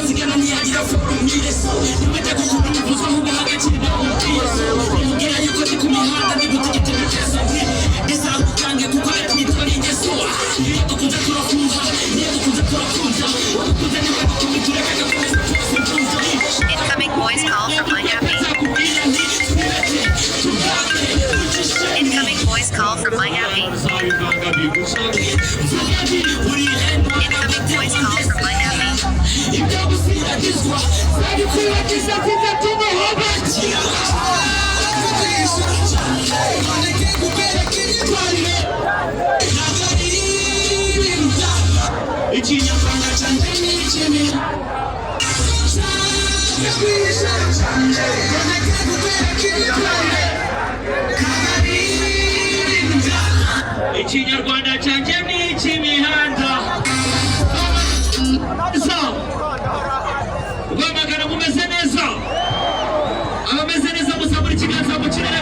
zigana niyagira forum nyireso nimujya gukura umuvuzo ahubwo hagakirwa umubwizo nimubwira yuko ndi ku mihanda nigutegete bitezo bizagukange kuko nitwa n'ingeso niyo dukunze turakumva niyo dukunze turakumva wadukunze niba dukunze tureka gakomeza twose mfunza Incoming voice call from my happy. Incoming voice call from my happy. Incoming voice call from my happy. Ikinyarwanda cyanjye ni ik'imihanda Rwamagana mumeze neza abameze neza musabura ikiganza mu kirere